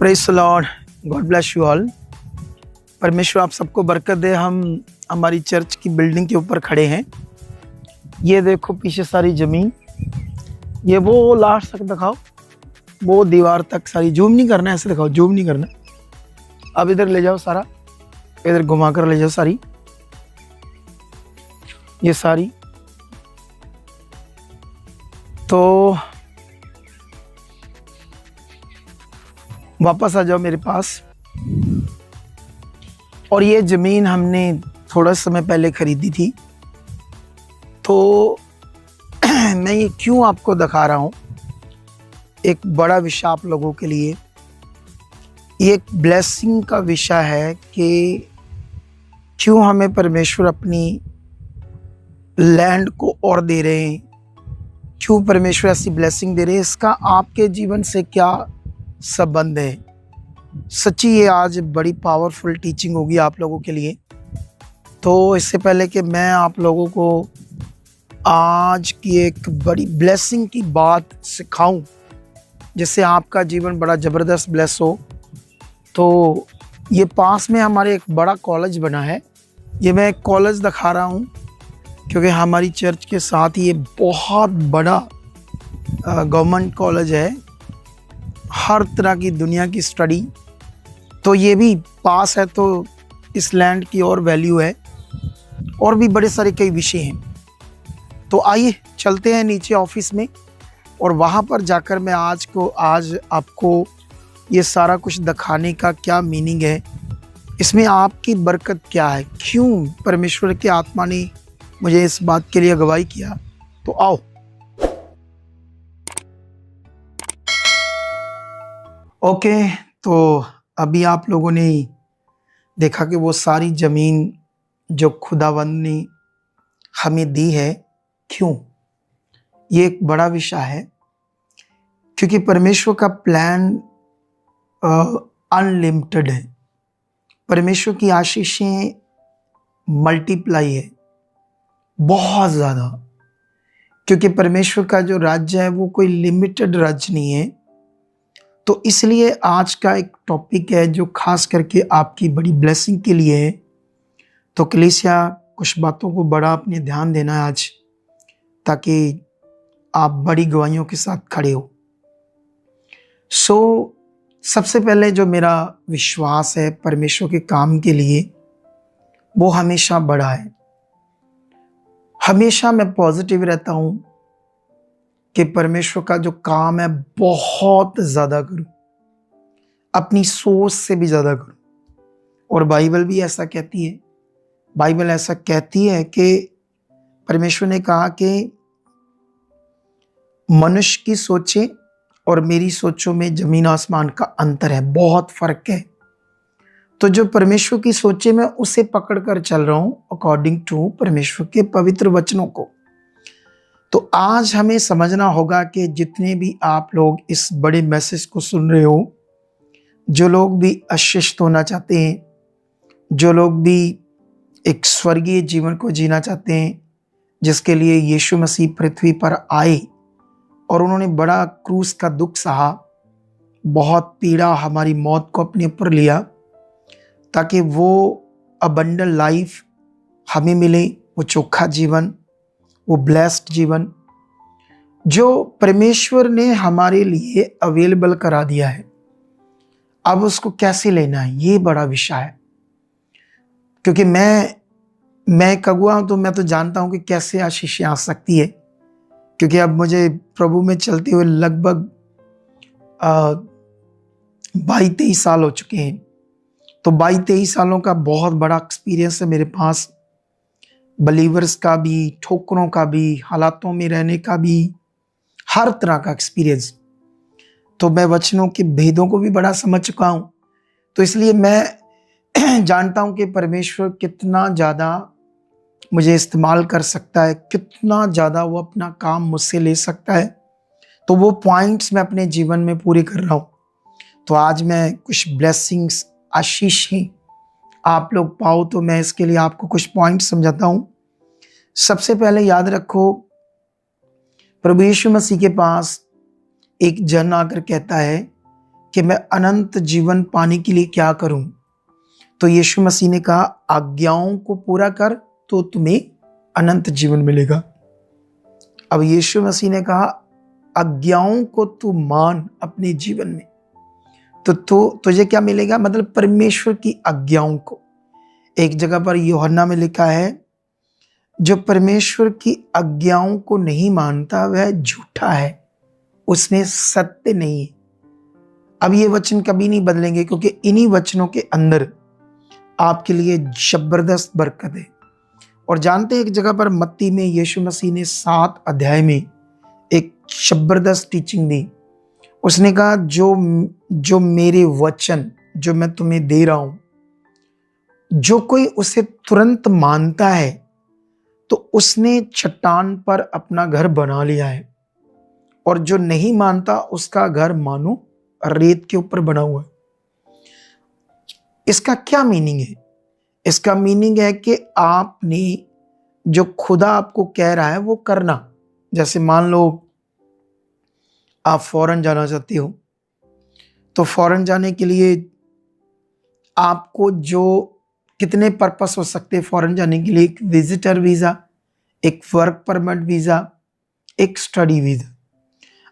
Praise the Lord, God bless you all. परमेश्वर आप सबको बरकत दे। हम हमारी चर्च की बिल्डिंग के ऊपर खड़े हैं। ये देखो पीछे सारी ज़मीन, ये वो लास्ट तक दिखाओ, वो दीवार तक सारी। जूम नहीं करना है, ऐसे दिखाओ, जूम नहीं करना। अब इधर ले जाओ सारा, इधर घुमा कर ले जाओ सारी, ये सारी। तो वापस आ जाओ मेरे पास। और ये ज़मीन हमने थोड़ा समय पहले ख़रीदी थी। तो मैं ये क्यों आपको दिखा रहा हूँ, एक बड़ा विषय आप लोगों के लिए। ये एक ब्लेसिंग का विषय है कि क्यों हमें परमेश्वर अपनी लैंड को और दे रहे हैं, क्यों परमेश्वर ऐसी ब्लेसिंग दे रहे हैं, इसका आपके जीवन से क्या संबंध है। सच्ची ये आज बड़ी पावरफुल टीचिंग होगी आप लोगों के लिए। तो इससे पहले कि मैं आप लोगों को आज की एक बड़ी ब्लेसिंग की बात सिखाऊं, जिससे आपका जीवन बड़ा ज़बरदस्त ब्लेस हो, तो ये पास में हमारे एक बड़ा कॉलेज बना है। ये मैं एक कॉलेज दिखा रहा हूँ क्योंकि हमारी चर्च के साथ ही ये बहुत बड़ा गवर्नमेंट कॉलेज है, हर तरह की दुनिया की स्टडी। तो ये भी पास है, तो इस लैंड की और वैल्यू है, और भी बड़े सारे कई विषय हैं। तो आइए चलते हैं नीचे ऑफिस में, और वहाँ पर जाकर मैं आज आपको ये सारा कुछ दिखाने का क्या मीनिंग है, इसमें आपकी बरकत क्या है, क्यों परमेश्वर की आत्मा ने मुझे इस बात के लिए अगुवाई किया। तो आओ। ओके, तो अभी आप लोगों ने देखा कि वो सारी ज़मीन जो खुदावंद ने हमें दी है, क्यों। ये एक बड़ा विषय है क्योंकि परमेश्वर का प्लान अनलिमिटेड है। परमेश्वर की आशीषें मल्टीप्लाई है, बहुत ज़्यादा, क्योंकि परमेश्वर का जो राज्य है वो कोई लिमिटेड राज्य नहीं है। तो इसलिए आज का एक टॉपिक है जो खास करके आपकी बड़ी ब्लेसिंग के लिए है। तो कलीसिया कुछ बातों को बड़ा अपने ध्यान देना है आज, ताकि आप बड़ी गवाहियों के साथ खड़े हो। सबसे पहले जो मेरा विश्वास है परमेश्वर के काम के लिए, वो हमेशा बड़ा है। हमेशा मैं पॉजिटिव रहता हूँ कि परमेश्वर का जो काम है बहुत ज़्यादा करूँ, अपनी सोच से भी ज़्यादा करूँ। और बाइबल भी ऐसा कहती है। बाइबल ऐसा कहती है कि परमेश्वर ने कहा कि मनुष्य की सोचें और मेरी सोचों में ज़मीन आसमान का अंतर है, बहुत फ़र्क है। तो जो परमेश्वर की सोचें, मैं उसे पकड़ कर चल रहा हूँ अकॉर्डिंग टू परमेश्वर के पवित्र वचनों को। तो आज हमें समझना होगा कि जितने भी आप लोग इस बड़े मैसेज को सुन रहे हो, जो लोग भी आशीषित होना चाहते हैं, जो लोग भी एक स्वर्गीय जीवन को जीना चाहते हैं, जिसके लिए यीशु मसीह पृथ्वी पर आए और उन्होंने बड़ा क्रूस का दुख सहा, बहुत पीड़ा, हमारी मौत को अपने ऊपर लिया, ताकि वो अबंडेंट लाइफ हमें मिले, वो चोखा जीवन, वो ब्लेस्ड जीवन जो परमेश्वर ने हमारे लिए अवेलेबल करा दिया है। अब उसको कैसे लेना है, ये बड़ा विषय है। क्योंकि मैं कगुआ हूं, तो मैं तो जानता हूं कि कैसे आशीषें आ सकती है, क्योंकि अब मुझे प्रभु में चलते हुए लगभग 22-23 साल हो चुके हैं। तो 22-23 सालों का बहुत बड़ा एक्सपीरियंस है मेरे पास, बलीवर्स का भी, ठोकरों का भी, हालातों में रहने का भी, हर तरह का एक्सपीरियंस। तो मैं वचनों के भेदों को भी बड़ा समझ चुका हूं। तो इसलिए मैं जानता हूं कि परमेश्वर कितना ज़्यादा मुझे इस्तेमाल कर सकता है, कितना ज़्यादा वो अपना काम मुझसे ले सकता है। तो वो पॉइंट्स मैं अपने जीवन में पूरे कर रहा हूँ। तो आज मैं कुछ ब्लेसिंग्स, आशीषें आप लोग पाओ, तो मैं इसके लिए आपको कुछ पॉइंट्स समझाता हूँ। सबसे पहले याद रखो, प्रभु यीशु मसीह के पास एक जन आकर कहता है कि मैं अनंत जीवन पाने के लिए क्या करूं? तो यीशु मसीह ने कहा, आज्ञाओं को पूरा कर तो तुम्हें अनंत जीवन मिलेगा। अब यीशु मसीह ने कहा, आज्ञाओं को तू मान अपने जीवन में, तो तुझे क्या मिलेगा? मतलब परमेश्वर की आज्ञाओं को। एक जगह पर यूहन्ना में लिखा है, जो परमेश्वर की आज्ञाओं को नहीं मानता वह झूठा है, उसमें सत्य नहीं है। अब ये वचन कभी नहीं बदलेंगे, क्योंकि इन्हीं वचनों के अंदर आपके लिए जबरदस्त बरकत है। और जानते हैं, एक जगह पर मत्ती में यीशु मसीह ने 7 अध्याय में एक जबरदस्त टीचिंग दी। उसने कहा, जो मेरे वचन जो मैं तुम्हें दे रहा हूं, जो कोई उसे तुरंत मानता है तो उसने चट्टान पर अपना घर बना लिया है, और जो नहीं मानता उसका घर मानो रेत के ऊपर बना हुआ है। इसका क्या मीनिंग है? इसका मीनिंग है कि आपने जो खुदा आपको कह रहा है वो करना। जैसे मान लो आप फॉरेन जाना चाहते हो, तो फॉरेन जाने के लिए आपको जो कितने पर्पस हो सकते हैं फॉरेन जाने के लिए? एक विजिटर वीजा, एक वर्क परमिट वीजा, एक स्टडी वीजा।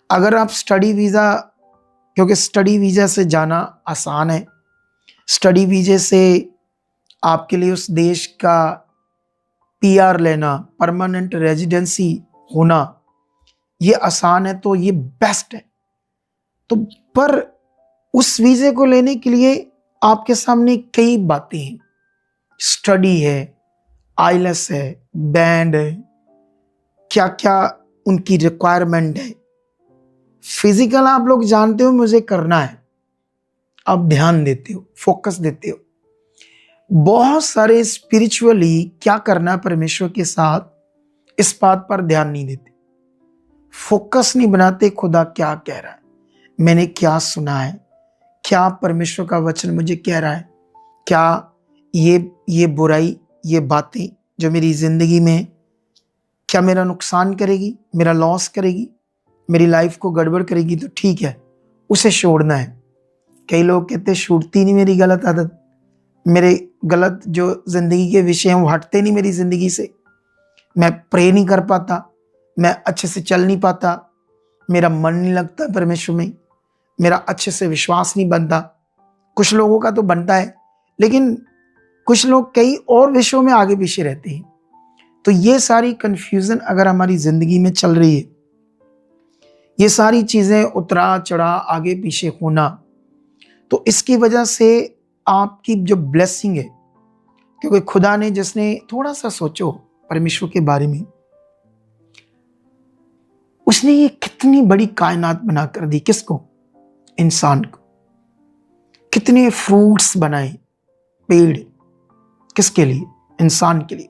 अगर आप स्टडी वीजा, क्योंकि स्टडी वीजा से जाना आसान है, स्टडी वीजे से आपके लिए उस देश का पीआर लेना, परमानेंट रेजिडेंसी होना, ये आसान है, तो ये बेस्ट है। तो पर उस वीजे को लेने के लिए आपके सामने कई बातें हैं। स्टडी है, आईएलटीएस है, बैंड है, क्या क्या उनकी रिक्वायरमेंट है। फिजिकल आप लोग जानते हो मुझे करना है, आप ध्यान देते हो, फोकस देते हो। बहुत सारे स्पिरिचुअली क्या करना है परमेश्वर के साथ, इस बात पर ध्यान नहीं देते, फोकस नहीं बनाते खुदा क्या कह रहा है, मैंने क्या सुना है, क्या परमेश्वर का वचन मुझे कह रहा है, क्या ये बुराई, ये बातें जो मेरी जिंदगी में क्या मेरा नुकसान करेगी, मेरा लॉस करेगी, मेरी लाइफ को गड़बड़ करेगी, तो ठीक है, उसे छोड़ना है। कई लोग कहते छूटती नहीं मेरी गलत आदत, मेरे गलत जो जिंदगी के विषय हैं वो हटते नहीं मेरी जिंदगी से, मैं प्रे नहीं कर पाता, मैं अच्छे से चल नहीं पाता, मेरा मन नहीं लगता परमेश्वर में, मेरा अच्छे से विश्वास नहीं बनता। कुछ लोगों का तो बनता है, लेकिन कुछ लोग कई और विषयों में आगे पीछे रहते हैं। तो ये सारी कंफ्यूजन अगर हमारी जिंदगी में चल रही है, ये सारी चीजें उतरा चढ़ा आगे पीछे होना, तो इसकी वजह से आपकी जो ब्लेसिंग है, क्योंकि खुदा ने, जिसने थोड़ा सा सोचो परमेश्वर के बारे में, उसने ये कितनी बड़ी कायनात बना कर दी। किसको? इंसान को। कितने फ्रूट्स बनाए, पेड़, किसके लिए? इंसान के लिए।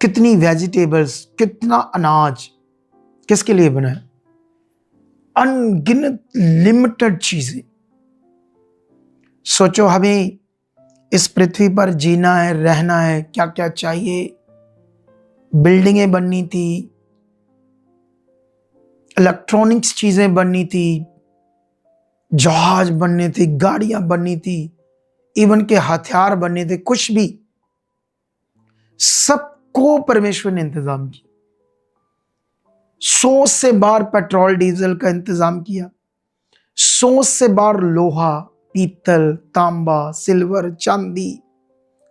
कितनी वेजिटेबल्स, कितना अनाज, किसके लिए बनाया? अनगिनत लिमिटेड चीजें। सोचो, हमें इस पृथ्वी पर जीना है, रहना है, क्या क्या चाहिए। बिल्डिंगें बननी थी, इलेक्ट्रॉनिक्स चीजें बननी थी, जहाज बनने थे, गाड़ियां बननी थी, इवन के हथियार बनने थे, कुछ भी, सबको परमेश्वर ने इंतजाम किया। 100 से बार पेट्रोल डीजल का इंतजाम किया, 100 से बार लोहा, पीतल, तांबा, सिल्वर, चांदी,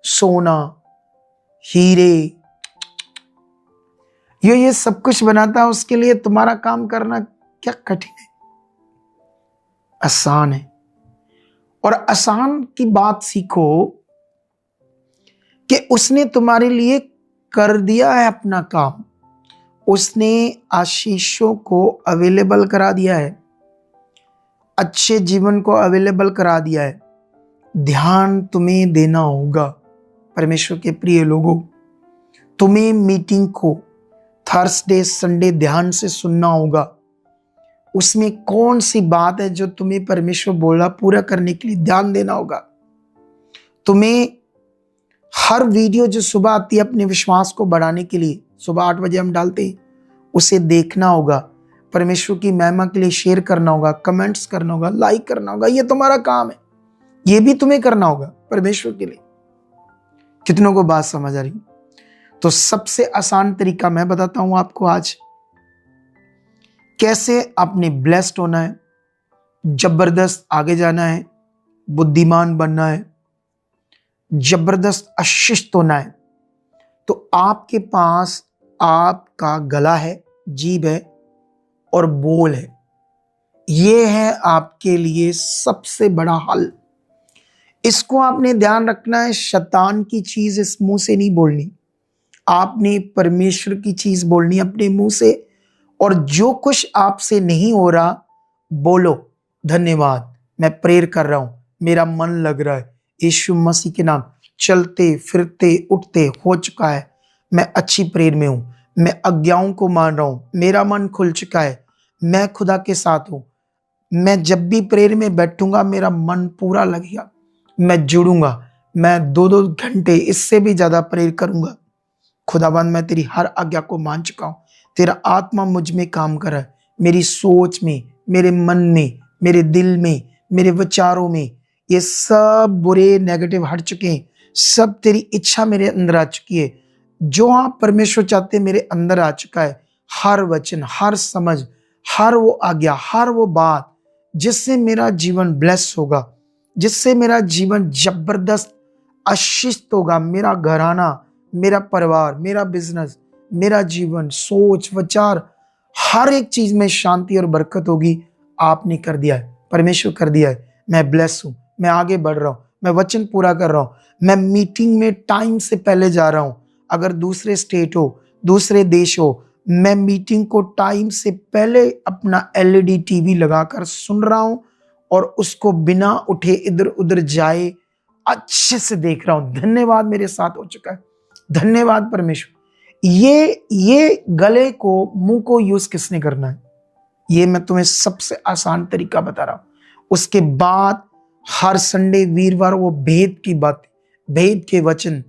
सोना, हीरे, ये सब कुछ बनाता है। उसके लिए तुम्हारा काम करना क्या कठिन है? आसान है। और आसान की बात सीखो कि उसने तुम्हारे लिए कर दिया है अपना काम। उसने आशीषों को अवेलेबल करा दिया है, अच्छे जीवन को अवेलेबल करा दिया है। ध्यान तुम्हें देना होगा परमेश्वर के प्रिय लोगों। तुम्हें मीटिंग को थर्सडे संडे ध्यान से सुनना होगा। उसमें कौन सी बात है जो तुम्हें परमेश्वर बोला पूरा करने के लिए ध्यान देना होगा। तुम्हें हर वीडियो जो सुबह आती है अपने विश्वास को बढ़ाने के लिए, सुबह 8 बजे हम डालते हैं, उसे देखना होगा। परमेश्वर की महिमा के लिए शेयर करना होगा, कमेंट्स करना होगा, लाइक करना होगा। ये तुम्हारा काम है, ये भी तुम्हें करना होगा परमेश्वर के लिए। कितनों को बात समझ आ रही? तो सबसे आसान तरीका मैं बताता हूं आपको आज, कैसे आपने ब्लेस्ड होना है, जबरदस्त आगे जाना है, बुद्धिमान बनना है, जबरदस्त आशीषित होना है। तो आपके पास आपका गला है, जीभ है और बोल है। ये है आपके लिए सबसे बड़ा हल। इसको आपने ध्यान रखना है। शैतान की चीज इस मुंह से नहीं बोलनी, आपने परमेश्वर की चीज बोलनी अपने मुंह से। और जो कुछ आपसे नहीं हो रहा, बोलो धन्यवाद, मैं प्रेयर कर रहा हूं, मेरा मन लग रहा है, यीशु मसीह के नाम चलते फिरते उठते हो चुका है, मैं अच्छी प्रेयर में हूं, मैं आज्ञाओं को मान रहा हूं, मेरा मन खुल चुका है, मैं खुदा के साथ हूं, मैं जब भी प्रेयर में बैठूंगा मेरा मन पूरा लगेगा, मैं जुड़ूंगा, मैं 2-2 घंटे इससे भी ज्यादा प्रेयर करूंगा। खुदाबंद मैं तेरी हर आज्ञा को मान चुका हूं, तेरा आत्मा मुझ में काम कर रहा है, मेरी सोच में, मेरे मन में, मेरे दिल में, मेरे विचारों में ये सब बुरे नेगेटिव हट चुके हैं। सब तेरी इच्छा मेरे अंदर आ चुकी है। जो आप परमेश्वर चाहते मेरे अंदर आ चुका है। हर वचन, हर समझ, हर वो आज्ञा, हर वो बात जिससे मेरा जीवन ब्लेस होगा, जिससे मेरा जीवन जबरदस्त आशीषित होगा। मेरा घराना, मेरा परिवार, मेरा बिजनेस, मेरा जीवन, सोच, विचार, हर एक चीज में शांति और बरकत होगी। आपने कर दिया है, परमेश्वर कर दिया है। मैं ब्लेस हूं, मैं आगे बढ़ रहा हूं, मैं वचन पूरा कर रहा हूं, मैं मीटिंग में टाइम से पहले जा रहा हूं। अगर दूसरे स्टेट हो, दूसरे देश हो, मैं मीटिंग को टाइम से पहले अपना LED टीवी लगाकर सुन रहा हूं और उसको बिना उठे इधर उधर जाए अच्छे से देख रहा हूं। धन्यवाद, मेरे साथ हो चुका है। धन्यवाद परमेश्वर। ये गले को, मुंह को यूज किसने करना है, ये मैं तुम्हें सबसे आसान तरीका बता रहा हूं। उसके बाद हर संडे, वीरवार वो भेद की बात, भेद के वचन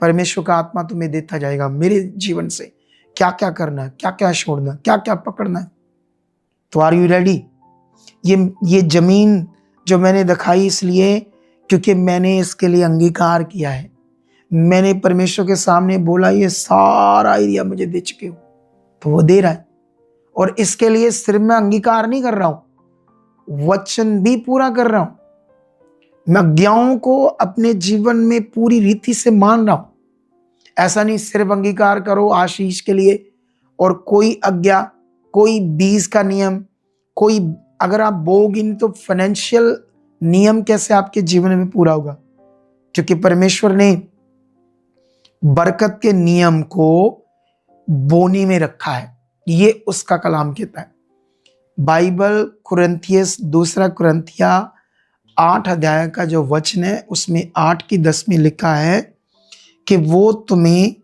परमेश्वर का आत्मा तुम्हें देता जाएगा। मेरे जीवन से क्या क्या करना है, क्या क्या छोड़ना है, क्या क्या पकड़ना है। तो आर यू रेडी? ये जमीन जो मैंने दिखाई इसलिए क्योंकि मैंने इसके लिए अंगीकार किया है। मैंने परमेश्वर के सामने बोला ये सारा एरिया मुझे दे चुके हो, तो वो दे रहा है। और इसके लिए सिर्फ मैं अंगीकार नहीं कर रहा हूं, वचन भी पूरा कर रहा हूं। मैं आज्ञाओं को अपने जीवन में पूरी रीति से मान रहा हूं। ऐसा नहीं सिर्फ अंगीकार करो आशीष के लिए और कोई आज्ञा, कोई बीज का नियम, कोई अगर आप बोओगे नहीं तो फाइनेंशियल नियम कैसे आपके जीवन में पूरा होगा? क्योंकि परमेश्वर ने बरकत के नियम को बोनी में रखा है। ये उसका कलाम कहता है। बाइबल कुरिन्थियस, 2 कुरिन्थिया 8 अध्याय का जो वचन है उसमें 8 की 10 में लिखा है कि वो तुम्हें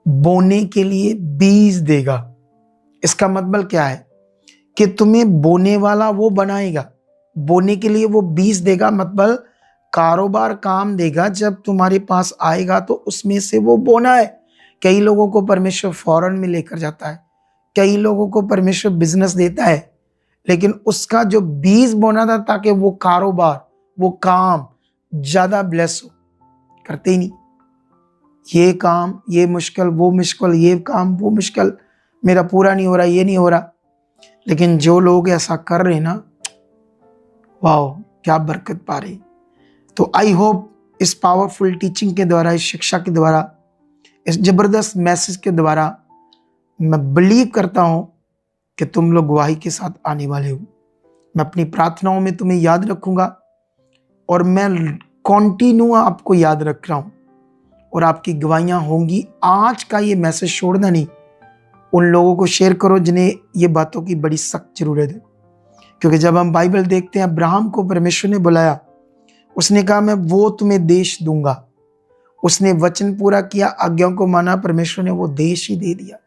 बोने के लिए बीज देगा। इसका मतलब क्या है कि तुम्हें बोने वाला वो बनाएगा, बोने के लिए वो बीज देगा। मतलब कारोबार काम देगा, जब तुम्हारे पास आएगा तो उसमें से वो बोना है। कई लोगों को परमेश्वर फॉरेन में लेकर जाता है, कई लोगों को परमेश्वर बिजनेस देता है, लेकिन उसका जो बीज बोना था ताकि वो कारोबार, वो काम ज्यादा ब्लेस हो, करते ही नहीं। ये काम, ये मुश्किल, वो मुश्किल, ये काम, वो मुश्किल, मेरा पूरा नहीं हो रहा, ये नहीं हो रहा। लेकिन जो लोग ऐसा कर रहे हैं ना, वाह क्या बरकत पा रहे। तो आई होप इस पावरफुल टीचिंग के द्वारा, इस शिक्षा के द्वारा, इस जबरदस्त मैसेज के द्वारा मैं बिलीव करता हूं कि तुम लोग गवाही के साथ आने वाले हो। मैं अपनी प्रार्थनाओं में तुम्हें याद रखूंगा और मैं कॉन्टिन्यू आपको याद रख रहा हूं और आपकी गवाहियां होंगी। आज का ये मैसेज छोड़ना नहीं, उन लोगों को शेयर करो जिन्हें ये बातों की बड़ी सख्त जरूरत है। क्योंकि जब हम बाइबल देखते हैं, अब्राहम को परमेश्वर ने बुलाया, उसने कहा मैं वो तुम्हें देश दूंगा। उसने वचन पूरा किया, आज्ञाओं को माना, परमेश्वर ने वो देश ही दे दिया।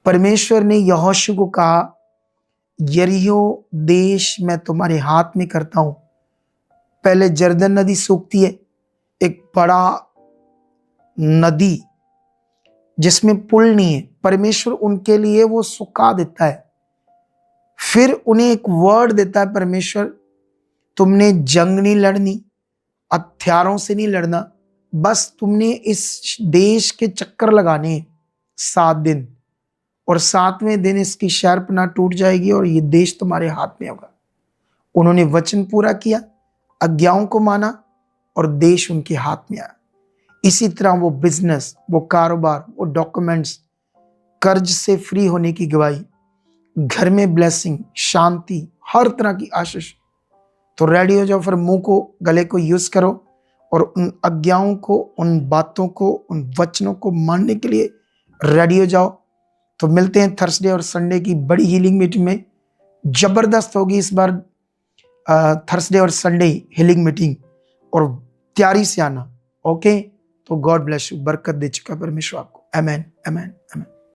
परमेश्वर ने यहोशू को कहा यरीहो देश मैं तुम्हारे हाथ में करता हूं। पहले जर्दन नदी सूखती है, एक बड़ा नदी जिसमें पुल नहीं है, परमेश्वर उनके लिए वो सुखा देता है। फिर उन्हें एक वर्ड देता है परमेश्वर, तुमने जंग नहीं लड़नी, हथियारों से नहीं लड़ना, बस तुमने इस देश के चक्कर लगाने हैं 7 दिन, और 7वें दिन इसकी शहरपनाह टूट जाएगी और ये देश तुम्हारे हाथ में होगा। उन्होंने वचन पूरा किया, आज्ञाओं को माना और देश उनके हाथ में आया। इसी तरह वो बिजनेस, वो कारोबार, वो डॉक्यूमेंट्स, कर्ज से फ्री होने की गवाही, घर में ब्लेसिंग, शांति, हर तरह की आशीष। तो रेडी हो जाओ, फिर मुंह को, गले को यूज करो और उन आज्ञाओं को, उन बातों को, उन वचनों को मानने के लिए रेडी हो जाओ। तो मिलते हैं थर्सडे और संडे की बड़ी हीलिंग मीटिंग में। जबरदस्त होगी इस बार थर्सडे और संडे हीलिंग मीटिंग, और तैयारी से आना। ओके, तो गॉड ब्लेस यू, बरकत दे चुका परमेश्वर आपको। आमेन, आमेन, आमेन।